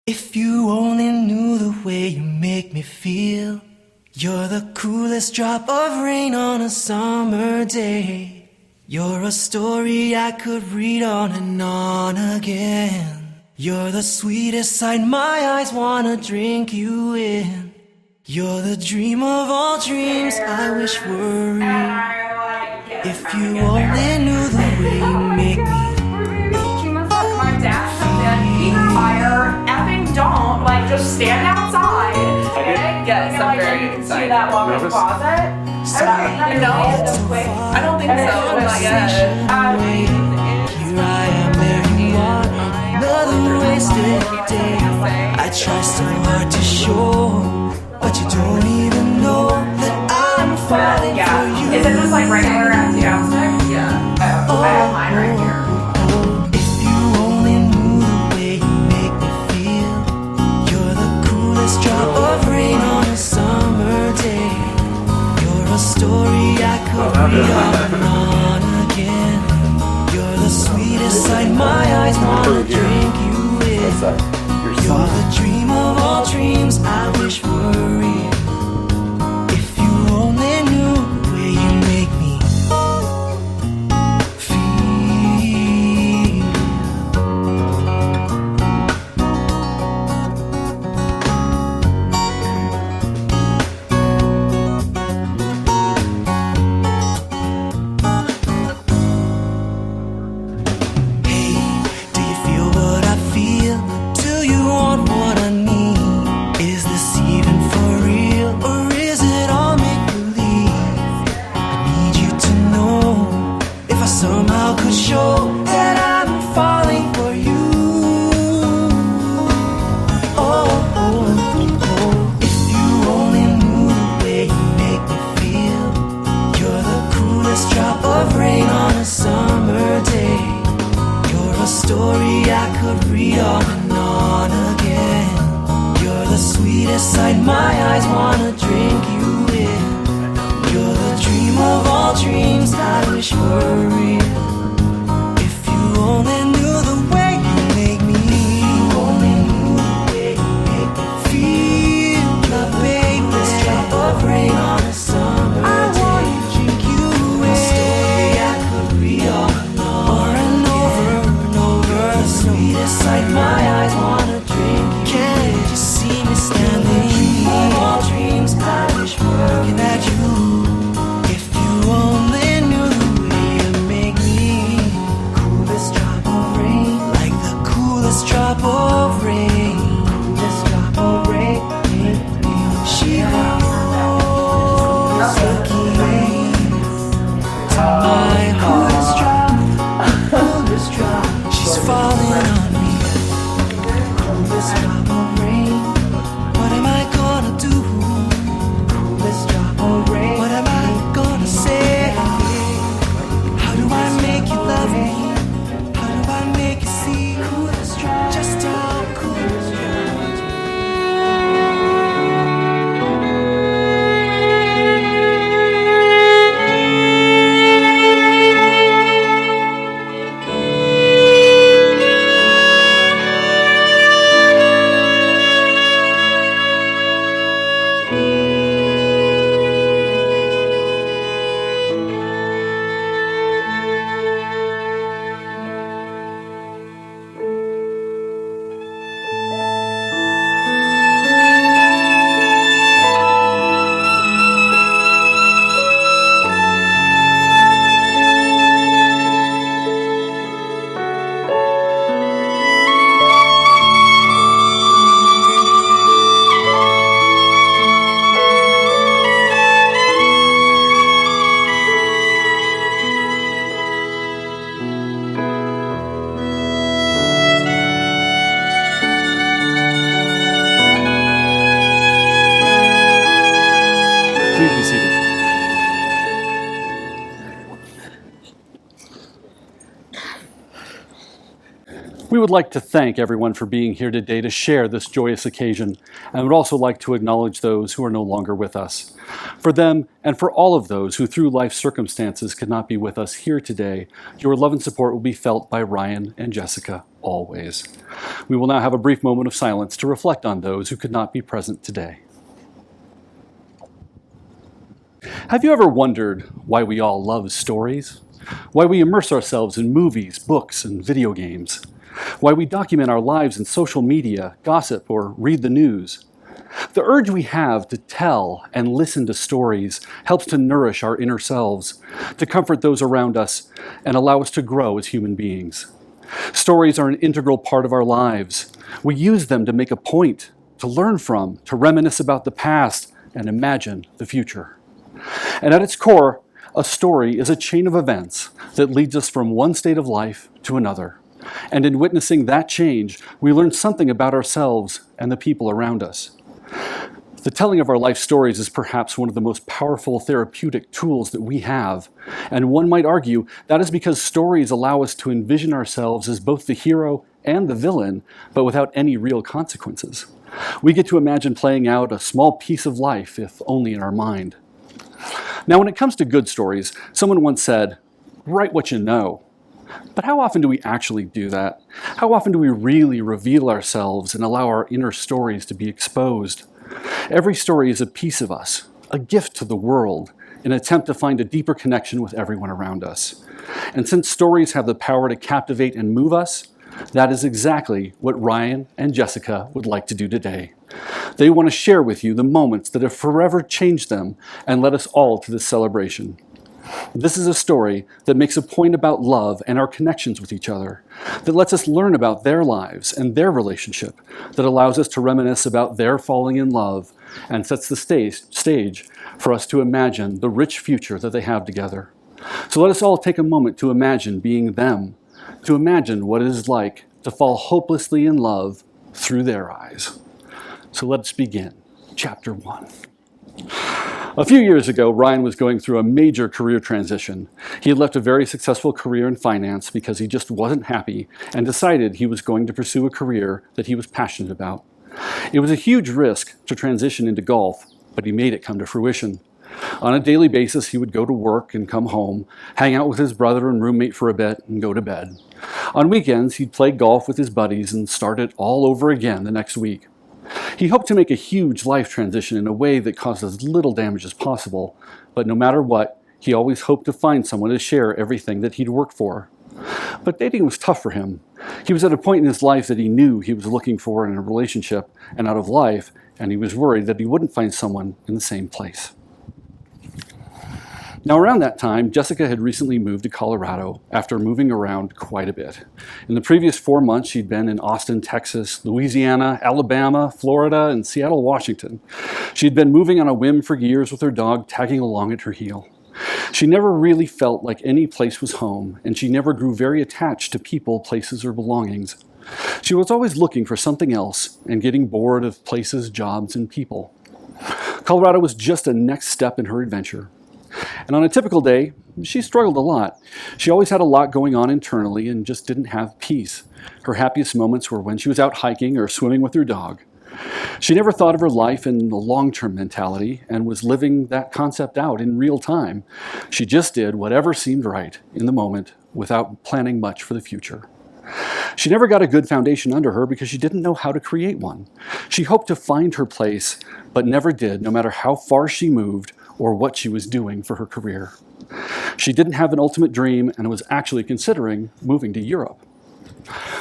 If you only knew the way you make me feel, you're the coolest drop of rain on a summer day. You're a story I could read on and on again. You're the sweetest sight my eyes wanna drink you in. You're the dream of all dreams I wish were real. If you only knew the way you make me don't, like, just stand outside. Yes, I'm very excited. See that walk-in closet? No, I don't think so. Oh my god. Here I am, there you are. Another wasted day. I try so hard to show, but you don't even know that I'm falling for you. Is it just like regular empty outside? Yeah. I have mine right here. Drop of rain on a summer day. You're a story I could read on and on again. You're the sweetest sight my eyes wanna drink you in. You're the dream of all dreams I wish were real. If you only knew the way you make me somehow could show that I'm falling for you. If you only knew the way you make me feel. You're the coolest drop of rain on a summer day. You're a story I could read on and on again. You're the sweetest sight my eyes wanna drink you in. You're the dream of all dreams I wish were real. If you only knew the way you make me, only knew the way you make me feel. The baby's drop of rain on a summer day. I wanna drink you in. A story I could read on and over and over. The sweetest sight my eyes wanna drink you. Can't you see me standing? Of all dreams I wish were looking at you. Only knew the way you make me. Coolest drop of rain, like the coolest drop of rain. Coolest drop of rain. She holds the keys to my heart. Coolest drop, she's falling on me. Coolest drop of rain. What am I gonna do? Coolest drop of rain. What am I gonna say? How do I make you love me? How do I make you see just how cool is would like to thank everyone for being here today to share this joyous occasion, and would also like to acknowledge those who are no longer with us. For them, and for all of those who through life circumstances could not be with us here today, your love and support will be felt by Ryan and Jessica always. We will now have a brief moment of silence to reflect on those who could not be present today. Have you ever wondered why we all love stories? Why we immerse ourselves in movies, books, and video games? Why we document our lives in social media, gossip, or read the news? The urge we have to tell and listen to stories helps to nourish our inner selves, to comfort those around us, and allow us to grow as human beings. Stories are an integral part of our lives. We use them to make a point, to learn from, to reminisce about the past, and imagine the future. And at its core, a story is a chain of events that leads us from one state of life to another. And in witnessing that change, we learn something about ourselves and the people around us. The telling of our life stories is perhaps one of the most powerful therapeutic tools that we have. And one might argue that is because stories allow us to envision ourselves as both the hero and the villain, but without any real consequences. We get to imagine playing out a small piece of life, if only in our mind. Now, when it comes to good stories, someone once said, "Write what you know." But how often do we actually do that? How often do we really reveal ourselves and allow our inner stories to be exposed? Every story is a piece of us, a gift to the world, in an attempt to find a deeper connection with everyone around us. And since stories have the power to captivate and move us, that is exactly what Ryan and Jessica would like to do today. They want to share with you the moments that have forever changed them and led us all to this celebration. This is a story that makes a point about love and our connections with each other, that lets us learn about their lives and their relationship, that allows us to reminisce about their falling in love, and sets the stage for us to imagine the rich future that they have together. So let us all take a moment to imagine being them, to imagine what it is like to fall hopelessly in love through their eyes. So let's begin. Chapter 1. A few years ago, Ryan was going through a major career transition. He had left a very successful career in finance because he just wasn't happy and decided he was going to pursue a career that he was passionate about. It was a huge risk to transition into golf, but he made it come to fruition. On a daily basis, he would go to work and come home, hang out with his brother and roommate for a bit, and go to bed. On weekends, he'd play golf with his buddies and start it all over again the next week. He hoped to make a huge life transition in a way that caused as little damage as possible, but no matter what, he always hoped to find someone to share everything that he'd worked for. But dating was tough for him. He was at a point in his life that he knew he was looking for in a relationship and out of life, and he was worried that he wouldn't find someone in the same place. Now, around that time, Jessica had recently moved to Colorado after moving around quite a bit. In the previous 4 months, she'd been in Austin, Texas, Louisiana, Alabama, Florida, and Seattle, Washington. She'd been moving on a whim for years with her dog tagging along at her heel. She never really felt like any place was home, and she never grew very attached to people, places, or belongings. She was always looking for something else and getting bored of places, jobs, and people. Colorado was just a next step in her adventure. And on a typical day, she struggled a lot. She always had a lot going on internally and just didn't have peace. Her happiest moments were when she was out hiking or swimming with her dog. She never thought of her life in a long-term mentality and was living that concept out in real time. She just did whatever seemed right in the moment without planning much for the future. She never got a good foundation under her because she didn't know how to create one. She hoped to find her place, but never did, no matter how far she moved or what she was doing for her career. She didn't have an ultimate dream and was actually considering moving to Europe.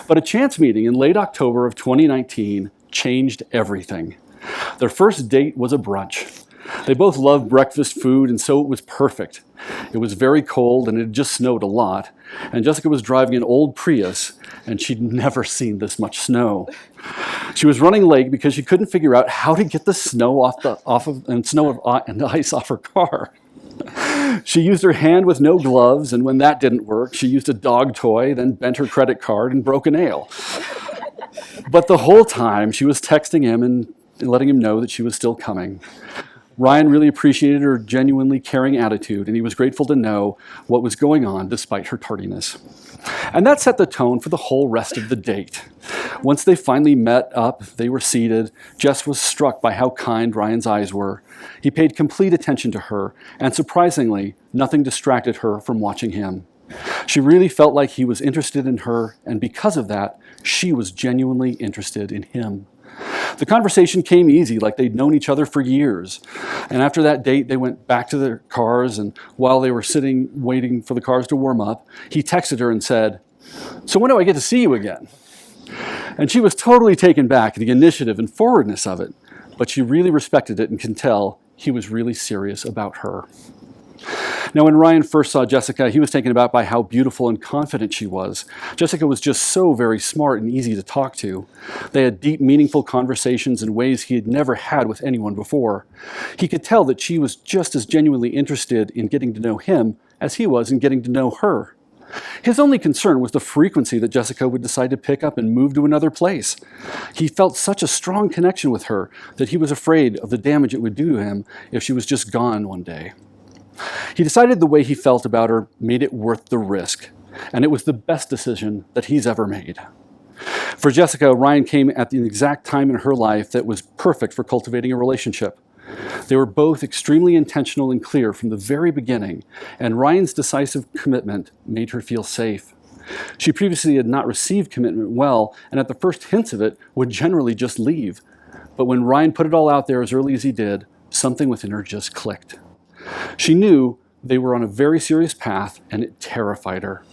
But a chance meeting in late October of 2019 changed everything. Their first date was a brunch. They both loved breakfast food, and so it was perfect. It was very cold and it had just snowed a lot, and Jessica was driving an old Prius, and she'd never seen this much snow. She was running late because she couldn't figure out how to get the snow and ice off her car. She used her hand with no gloves, and when that didn't work, she used a dog toy, then bent her credit card and broke a nail. But the whole time, she was texting him and letting him know that she was still coming. Ryan really appreciated her genuinely caring attitude, and he was grateful to know what was going on despite her tardiness. And that set the tone for the whole rest of the date. Once they finally met up, they were seated. Jess was struck by how kind Ryan's eyes were. He paid complete attention to her, and surprisingly, nothing distracted her from watching him. She really felt like he was interested in her, and because of that, she was genuinely interested in him. The conversation came easy, like they'd known each other for years. And after that date, they went back to their cars, and while they were sitting waiting for the cars to warm up, he texted her and said, "So when do I get to see you again?" And she was totally taken back at the initiative and forwardness of it, but she really respected it and can tell he was really serious about her. Now, when Ryan first saw Jessica, he was taken aback by how beautiful and confident she was. Jessica was just so very smart and easy to talk to. They had deep, meaningful conversations in ways he had never had with anyone before. He could tell that she was just as genuinely interested in getting to know him as he was in getting to know her. His only concern was the frequency that Jessica would decide to pick up and move to another place. He felt such a strong connection with her that he was afraid of the damage it would do to him if she was just gone one day. He decided the way he felt about her made it worth the risk, and it was the best decision that he's ever made. For Jessica, Ryan came at the exact time in her life that was perfect for cultivating a relationship. They were both extremely intentional and clear from the very beginning, and Ryan's decisive commitment made her feel safe. She previously had not received commitment well, and at the first hints of it would generally just leave. But when Ryan put it all out there as early as he did, something within her just clicked. She knew they were on a very serious path, and it terrified her.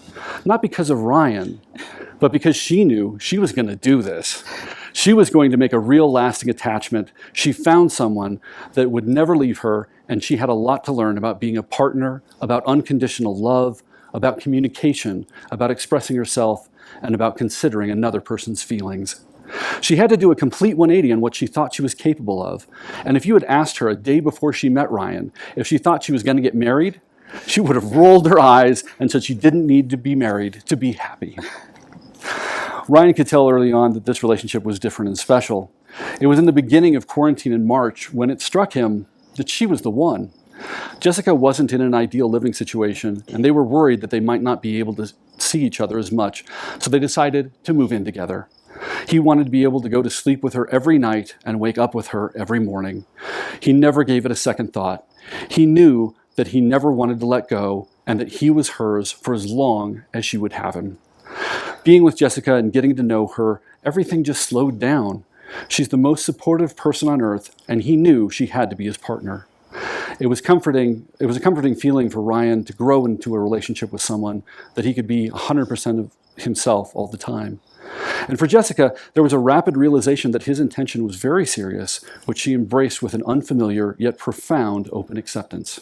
Not because of Ryan, but because she knew she was going to do this. She was going to make a real lasting attachment. She found someone that would never leave her, and she had a lot to learn about being a partner, about unconditional love, about communication, about expressing herself, and about considering another person's feelings. She had to do a complete 180 on what she thought she was capable of. And if you had asked her a day before she met Ryan if she thought she was going to get married, she would have rolled her eyes and said she didn't need to be married to be happy. Ryan could tell early on that this relationship was different and special. It was in the beginning of quarantine in March when it struck him that she was the one. Jessica wasn't in an ideal living situation, and they were worried that they might not be able to see each other as much, so they decided to move in together. He wanted to be able to go to sleep with her every night and wake up with her every morning. He never gave it a second thought. He knew that he never wanted to let go and that he was hers for as long as she would have him. Being with Jessica and getting to know her, everything just slowed down. She's the most supportive person on earth, and he knew she had to be his partner. It was a comforting feeling for Ryan to grow into a relationship with someone that he could be 100% of himself all the time. And for Jessica, there was a rapid realization that his intention was very serious, which she embraced with an unfamiliar yet profound open acceptance.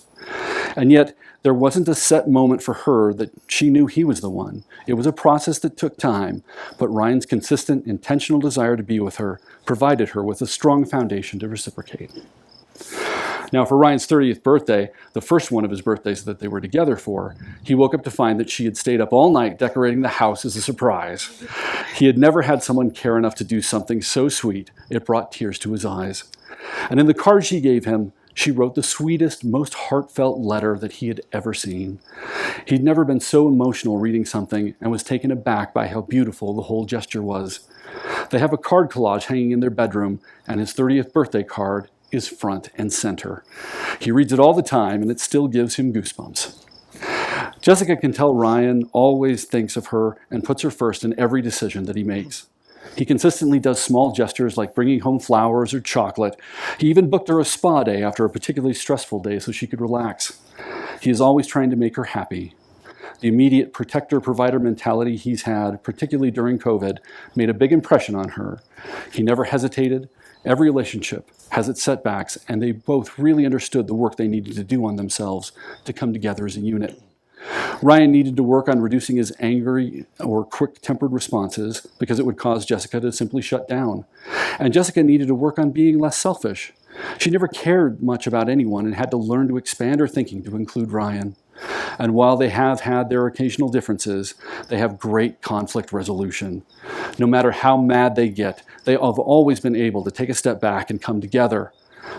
And yet, there wasn't a set moment for her that she knew he was the one. It was a process that took time, but Ryan's consistent, intentional desire to be with her provided her with a strong foundation to reciprocate. Now, for Ryan's 30th birthday, the first one of his birthdays that they were together for, he woke up to find that she had stayed up all night decorating the house as a surprise. He had never had someone care enough to do something so sweet, it brought tears to his eyes. And in the card she gave him, she wrote the sweetest, most heartfelt letter that he had ever seen. He'd never been so emotional reading something and was taken aback by how beautiful the whole gesture was. They have a card collage hanging in their bedroom, and his 30th birthday card is front and center. He reads it all the time, and it still gives him goosebumps. Jessica can tell Ryan always thinks of her and puts her first in every decision that he makes. He consistently does small gestures like bringing home flowers or chocolate. He even booked her a spa day after a particularly stressful day so she could relax. He is always trying to make her happy. The immediate protector-provider mentality he's had, particularly during COVID, made a big impression on her. He never hesitated. Every relationship has its setbacks, and they both really understood the work they needed to do on themselves to come together as a unit. Ryan needed to work on reducing his angry or quick-tempered responses because it would cause Jessica to simply shut down. And Jessica needed to work on being less selfish. She never cared much about anyone and had to learn to expand her thinking to include Ryan. And while they have had their occasional differences, they have great conflict resolution. No matter how mad they get, they have always been able to take a step back and come together.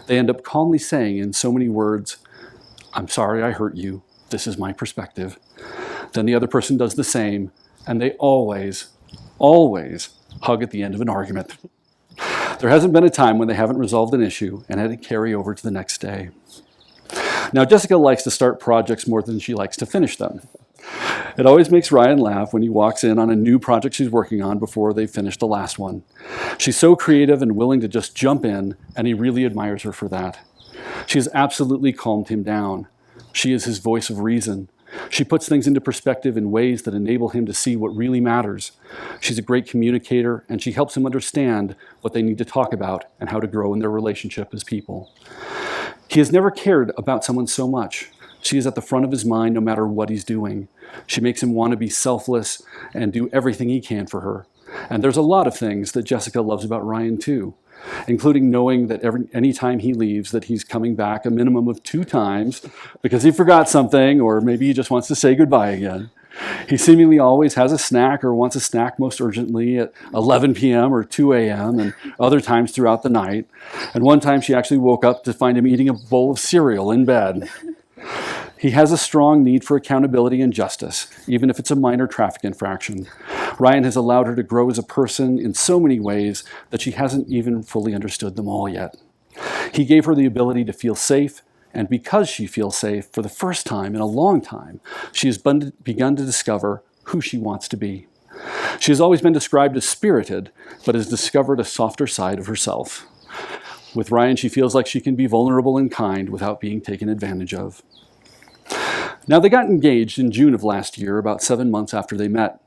they end up calmly saying in so many words, "I'm sorry I hurt you. This is my perspective." Then the other person does the same, and they always hug at the end of an argument. There hasn't been a time when they haven't resolved an issue and had it carry over to the next day. Now, Jessica likes to start projects more than she likes to finish them. It always makes Ryan laugh when he walks in on a new project she's working on before they've finished the last one. She's so creative and willing to just jump in, and he really admires her for that. She has absolutely calmed him down. She is his voice of reason. She puts things into perspective in ways that enable him to see what really matters. She's a great communicator, and she helps him understand what they need to talk about and how to grow in their relationship as people. He has never cared about someone so much. She is at the front of his mind no matter what he's doing. She makes him want to be selfless and do everything he can for her. And there's a lot of things that Jessica loves about Ryan too, including knowing that any time he leaves that he's coming back a minimum of 2 times because he forgot something or maybe he just wants to say goodbye again. He seemingly always has a snack or wants a snack most urgently at 11 p.m. or 2 a.m. and other times throughout the night. And one time she actually woke up to find him eating a bowl of cereal in bed. He has a strong need for accountability and justice, even if it's a minor traffic infraction. Ryan has allowed her to grow as a person in so many ways that she hasn't even fully understood them all yet. He gave her the ability to feel safe, and because she feels safe, for the first time in a long time, she has begun to discover who she wants to be. She has always been described as spirited, but has discovered a softer side of herself. With Ryan, she feels like she can be vulnerable and kind without being taken advantage of. Now, they got engaged in June of last year, about 7 months after they met.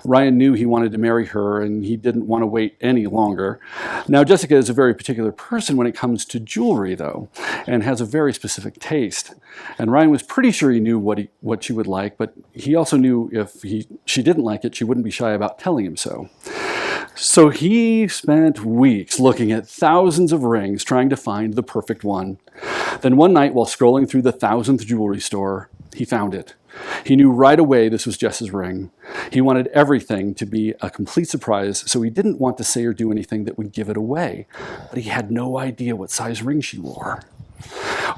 Ryan knew he wanted to marry her, and he didn't want to wait any longer. Now, Jessica is a very particular person when it comes to jewelry, though, and has a very specific taste. And Ryan was pretty sure he knew what she would like, but he also knew if she didn't like it, she wouldn't be shy about telling him so. So he spent weeks looking at thousands of rings, trying to find the perfect one. Then one night, while scrolling through the 1,000th jewelry store, he found it. He knew right away this was Jess's ring. He wanted everything to be a complete surprise, so he didn't want to say or do anything that would give it away. But he had no idea what size ring she wore.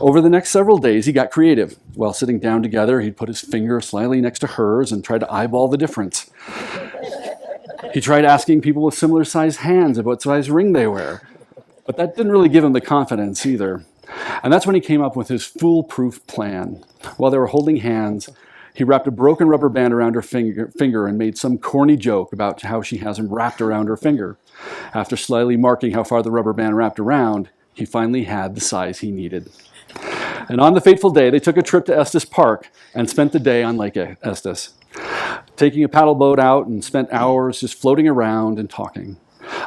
Over the next several days, he got creative. While sitting down together, he'd put his finger slightly next to hers and try to eyeball the difference. He tried asking people with similar sized hands about what size ring they wear. But that didn't really give him the confidence either. And that's when he came up with his foolproof plan. While they were holding hands, he wrapped a broken rubber band around her finger and made some corny joke about how she has him wrapped around her finger. After slightly marking how far the rubber band wrapped around, he finally had the size he needed. And on the fateful day, they took a trip to Estes Park and spent the day on Lake Estes, taking a paddle boat out and spent hours just floating around and talking.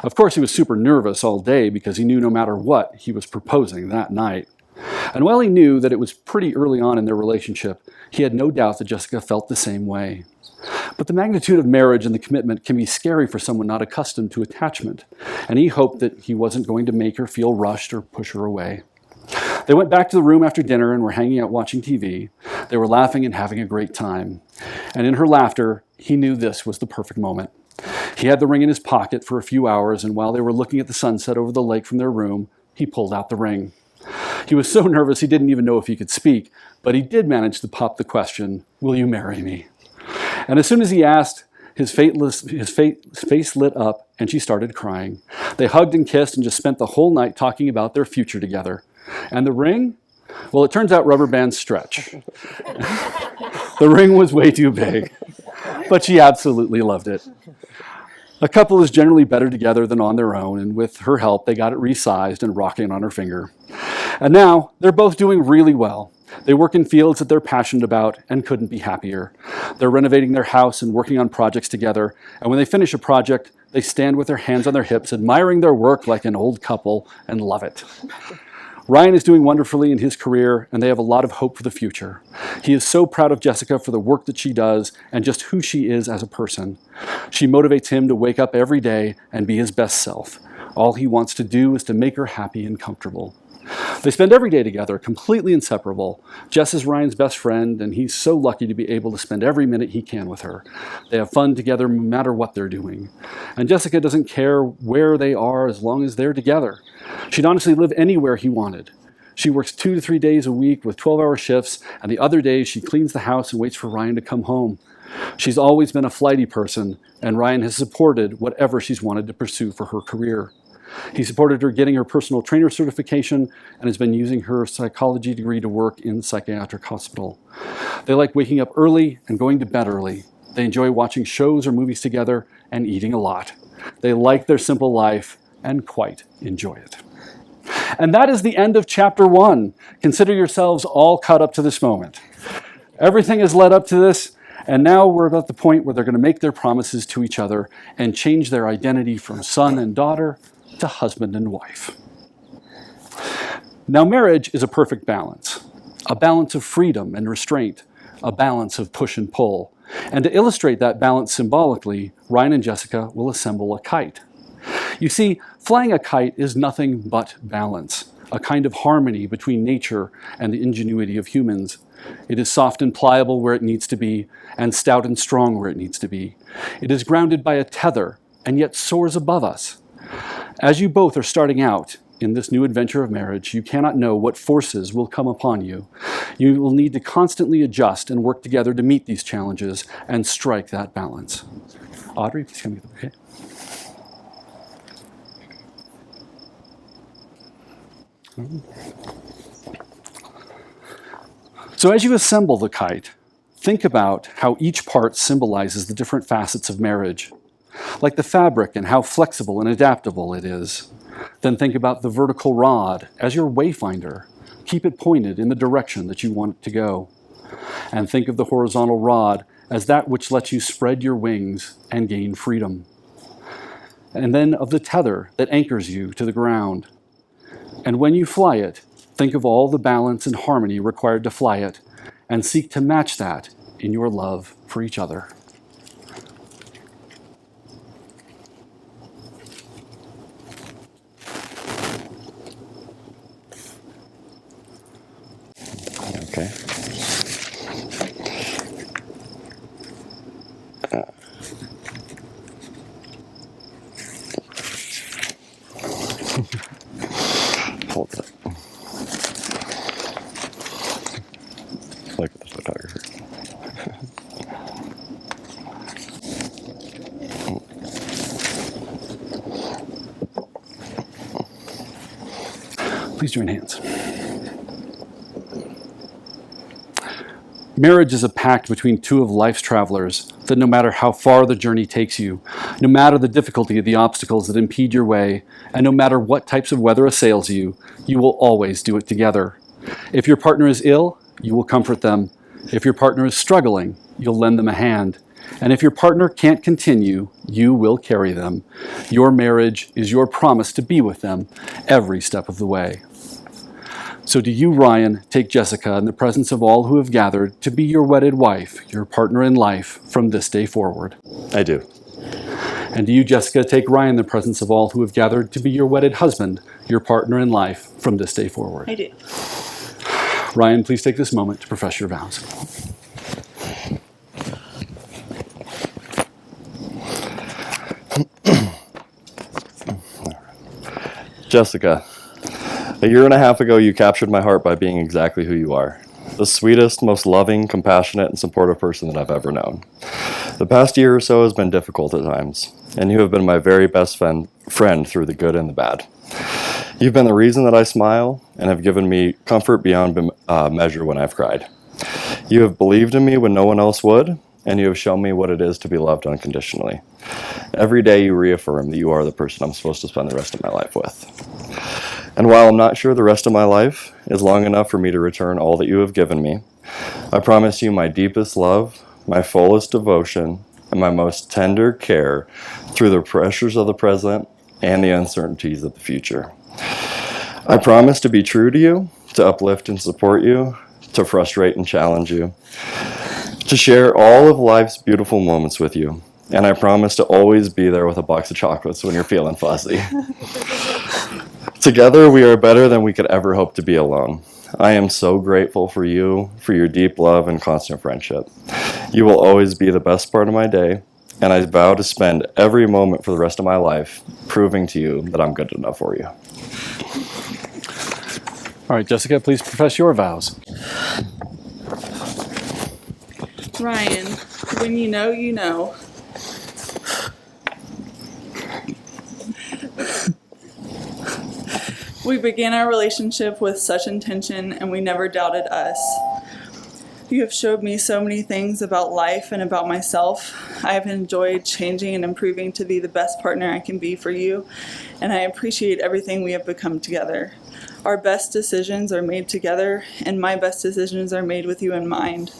Of course, he was super nervous all day because he knew no matter what, he was proposing that night. And while he knew that it was pretty early on in their relationship, he had no doubt that Jessica felt the same way. But the magnitude of marriage and the commitment can be scary for someone not accustomed to attachment, and he hoped that he wasn't going to make her feel rushed or push her away. They went back to the room after dinner and were hanging out watching TV. They were laughing and having a great time. And in her laughter, he knew this was the perfect moment. He had the ring in his pocket for a few hours, and while they were looking at the sunset over the lake from their room, he pulled out the ring. He was so nervous he didn't even know if he could speak, but he did manage to pop the question, "Will you marry me?" And as soon as he asked, his face lit up, and she started crying. They hugged and kissed and just spent the whole night talking about their future together. And the ring? Well, it turns out rubber bands stretch. The ring was way too big, but she absolutely loved it. A couple is generally better together than on their own, and with her help, they got it resized and rocking on her finger. And now, they're both doing really well. They work in fields that they're passionate about and couldn't be happier. They're renovating their house and working on projects together, and when they finish a project, they stand with their hands on their hips, admiring their work like an old couple, and love it. Ryan is doing wonderfully in his career, and they have a lot of hope for the future. He is so proud of Jessica for the work that she does and just who she is as a person. She motivates him to wake up every day and be his best self. All he wants to do is to make her happy and comfortable. They spend every day together, completely inseparable. Jess is Ryan's best friend, and he's so lucky to be able to spend every minute he can with her. They have fun together no matter what they're doing. And Jessica doesn't care where they are as long as they're together. She'd honestly live anywhere he wanted. She works 2 to 3 days a week with 12-hour shifts, and the other days she cleans the house and waits for Ryan to come home. She's always been a flighty person, and Ryan has supported whatever she's wanted to pursue for her career. He supported her getting her personal trainer certification and has been using her psychology degree to work in the psychiatric hospital. They like waking up early and going to bed early. They enjoy watching shows or movies together and eating a lot. They like their simple life and quite enjoy it. And that is the end of chapter 1. Consider yourselves all caught up to this moment. Everything has led up to this, and now we're at the point where they're going to make their promises to each other and change their identity from son and daughter to husband and wife. Now, marriage is a perfect balance, a balance of freedom and restraint, a balance of push and pull. And to illustrate that balance symbolically, Ryan and Jessica will assemble a kite. You see, flying a kite is nothing but balance, a kind of harmony between nature and the ingenuity of humans. It is soft and pliable where it needs to be, and stout and strong where it needs to be. It is grounded by a tether, and yet soars above us. As you both are starting out in this new adventure of marriage, you cannot know what forces will come upon you. You will need to constantly adjust and work together to meet these challenges and strike that balance. Audrey, please come get the bouquet. So as you assemble the kite, think about how each part symbolizes the different facets of marriage, like the fabric and how flexible and adaptable it is. Then think about the vertical rod as your wayfinder. Keep it pointed in the direction that you want it to go. And think of the horizontal rod as that which lets you spread your wings and gain freedom. And then of the tether that anchors you to the ground. And when you fly it, think of all the balance and harmony required to fly it, and seek to match that in your love for each other. Okay. Hold it. Look at the photographer. Please join hands. Marriage is a pact between two of life's travelers that no matter how far the journey takes you, no matter the difficulty of the obstacles that impede your way, and no matter what types of weather assails you, you will always do it together. If your partner is ill, you will comfort them. If your partner is struggling, you'll lend them a hand. And if your partner can't continue, you will carry them. Your marriage is your promise to be with them every step of the way. So do you, Ryan, take Jessica in the presence of all who have gathered to be your wedded wife, your partner in life, from this day forward? I do. And do you, Jessica, take Ryan in the presence of all who have gathered to be your wedded husband, your partner in life, from this day forward? I do. Ryan, please take this moment to profess your vows. Jessica, a year and a half ago, you captured my heart by being exactly who you are. The sweetest, most loving, compassionate, and supportive person that I've ever known. The past year or so has been difficult at times, and you have been my very best friend through the good and the bad. You've been the reason that I smile and have given me comfort beyond measure when I've cried. You have believed in me when no one else would, and you have shown me what it is to be loved unconditionally. Every day you reaffirm that you are the person I'm supposed to spend the rest of my life with. And while I'm not sure the rest of my life is long enough for me to return all that you have given me, I promise you my deepest love, my fullest devotion, and my most tender care through the pressures of the present and the uncertainties of the future. I promise to be true to you, to uplift and support you, to frustrate and challenge you, to share all of life's beautiful moments with you. And I promise to always be there with a box of chocolates when you're feeling fussy. Together, we are better than we could ever hope to be alone. I am so grateful for you, for your deep love and constant friendship. You will always be the best part of my day, and I vow to spend every moment for the rest of my life proving to you that I'm good enough for you. All right, Jessica, please profess your vows. Ryan, when you know, you know. We began our relationship with such intention, and we never doubted us. You have showed me so many things about life and about myself. I have enjoyed changing and improving to be the best partner I can be for you, and I appreciate everything we have become together. Our best decisions are made together, and my best decisions are made with you in mind.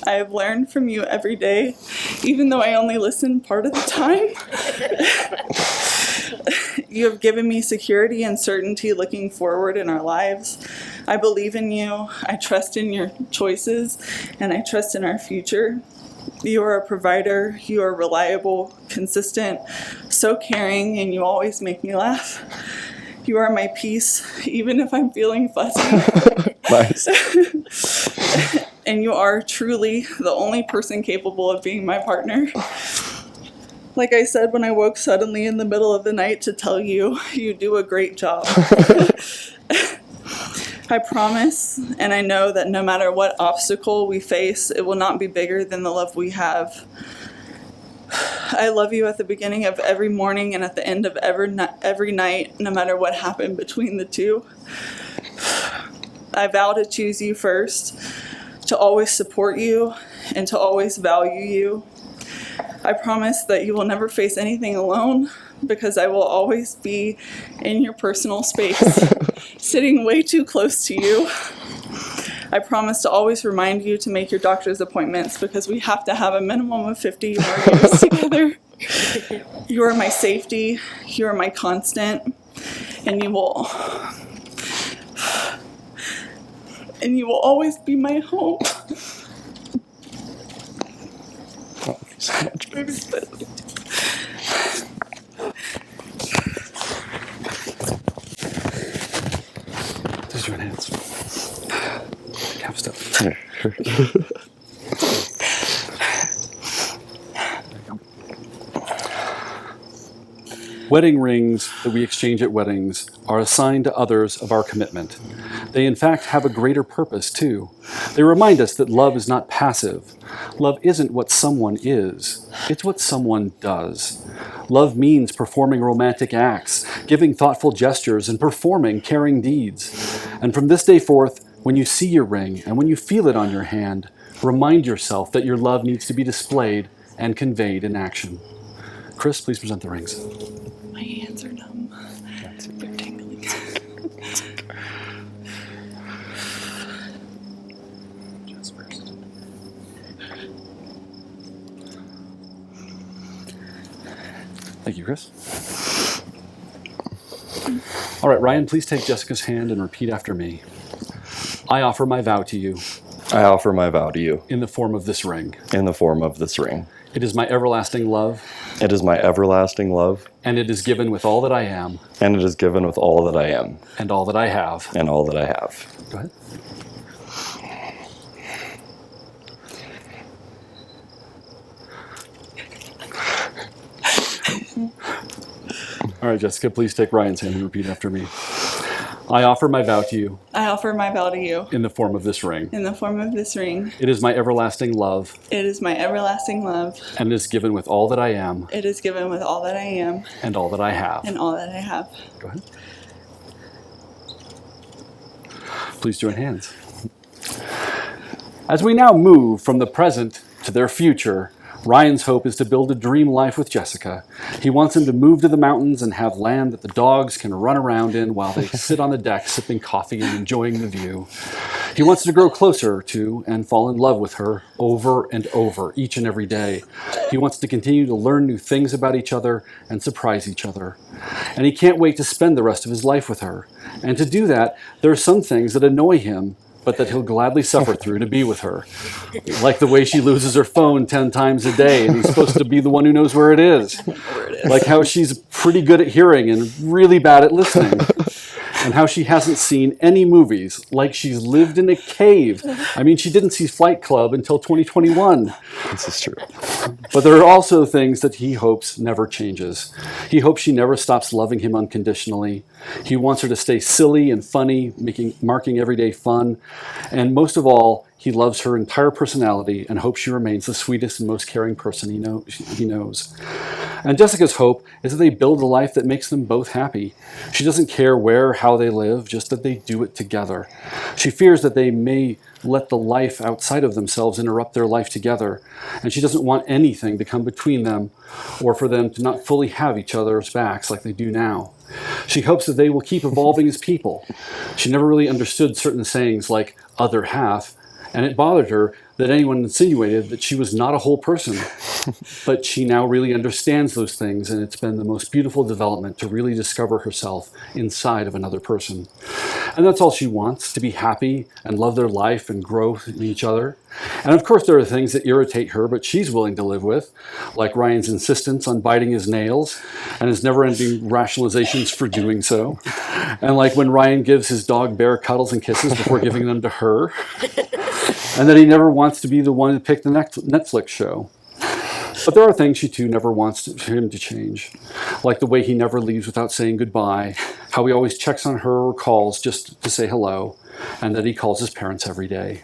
I have learned from you every day, even though I only listen part of the time. You have given me security and certainty looking forward in our lives. I believe in you, I trust in your choices, and I trust in our future. You are a provider, you are reliable, consistent, so caring, and you always make me laugh. You are my peace, even if I'm feeling fussy. Nice. And you are truly the only person capable of being my partner. Like I said when I woke suddenly in the middle of the night to tell you, you do a great job. I promise, and I know that no matter what obstacle we face, it will not be bigger than the love we have. I love you at the beginning of every morning and at the end of every night, no matter what happened between the two. I vow to choose you first, to always support you, and to always value you. I promise that you will never face anything alone, because I will always be in your personal space, sitting way too close to you. I promise to always remind you to make your doctor's appointments, because we have to have a minimum of 50 more years together. You are my safety, you are my constant, and you will always be my home. Oh, thank you so much. Please join hands. Have stuff. Here. Wedding rings that we exchange at weddings are a sign to others of our commitment. They in fact have a greater purpose too. They remind us that love is not passive. Love isn't what someone is, it's what someone does. Love means performing romantic acts, giving thoughtful gestures, and performing caring deeds. And from this day forth, when you see your ring and when you feel it on your hand, remind yourself that your love needs to be displayed and conveyed in action. Chris, please present the rings. My hands are numb. They're tingling. Thank you, Chris. All right, Ryan, please take Jessica's hand and repeat after me. I offer my vow to you. I offer my vow to you. In the form of this ring. In the form of this ring. It is my everlasting love. It is my everlasting love. And it is given with all that I am. And it is given with all that I am. And all that I have. And all that I have. Go ahead. All right, Jessica, please take Ryan's hand and repeat after me. I offer my vow to you. I offer my vow to you. In the form of this ring. In the form of this ring. It is my everlasting love. It is my everlasting love. And it is given with all that I am. It is given with all that I am. And all that I have. And all that I have. Go ahead. Please join hands. As we now move from the present to their future, Ryan's hope is to build a dream life with Jessica. He wants him to move to the mountains and have land that the dogs can run around in while they sit on the deck sipping coffee and enjoying the view. He wants to grow closer to and fall in love with her over and over each and every day. He wants to continue to learn new things about each other and surprise each other. And he can't wait to spend the rest of his life with her. And to do that, there are some things that annoy him but that he'll gladly suffer through to be with her. Like the way she loses her phone 10 times a day, and he's supposed to be the one who knows where it is. Like how she's pretty good at hearing and really bad at listening. And how she hasn't seen any movies, like she's lived in a cave. I mean, she didn't see Fight Club until 2021. This is true. But there are also things that he hopes never changes. He hopes she never stops loving him unconditionally. He wants her to stay silly and funny, marking everyday fun. And most of all, he loves her entire personality and hopes she remains the sweetest and most caring person he knows. And Jessica's hope is that they build a life that makes them both happy. She doesn't care where or how they live, just that they do it together. She fears that they may let the life outside of themselves interrupt their life together, and she doesn't want anything to come between them or for them to not fully have each other's backs like they do now. She hopes that they will keep evolving as people. She never really understood certain sayings like other half, and it bothered her that anyone insinuated that she was not a whole person. But she now really understands those things, and it's been the most beautiful development to really discover herself inside of another person. And that's all she wants, to be happy and love their life and grow in each other. And of course there are things that irritate her, but she's willing to live with, like Ryan's insistence on biting his nails and his never-ending rationalizations for doing so. And like when Ryan gives his dog bear cuddles and kisses before giving them to her. And that he never wants to be the one to pick the Netflix show. But there are things she too never wants him to change, like the way he never leaves without saying goodbye, how he always checks on her or calls just to say hello, and that he calls his parents every day.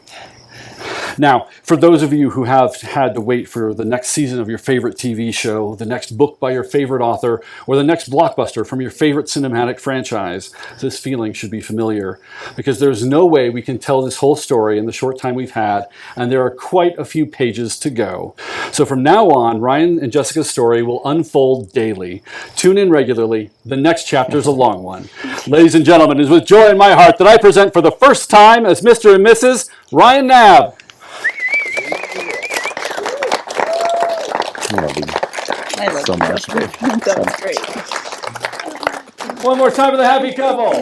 Now, for those of you who have had to wait for the next season of your favorite TV show, the next book by your favorite author, or the next blockbuster from your favorite cinematic franchise, this feeling should be familiar, because there's no way we can tell this whole story in the short time we've had, and there are quite a few pages to go. So from now on, Ryan and Jessica's story will unfold daily. Tune in regularly. The next chapter is a long one. Ladies and gentlemen, it is with joy in my heart that I present for the first time as Mr. and Mrs. Ryan Knabb. I love So much. That was great. One more time for the happy couple.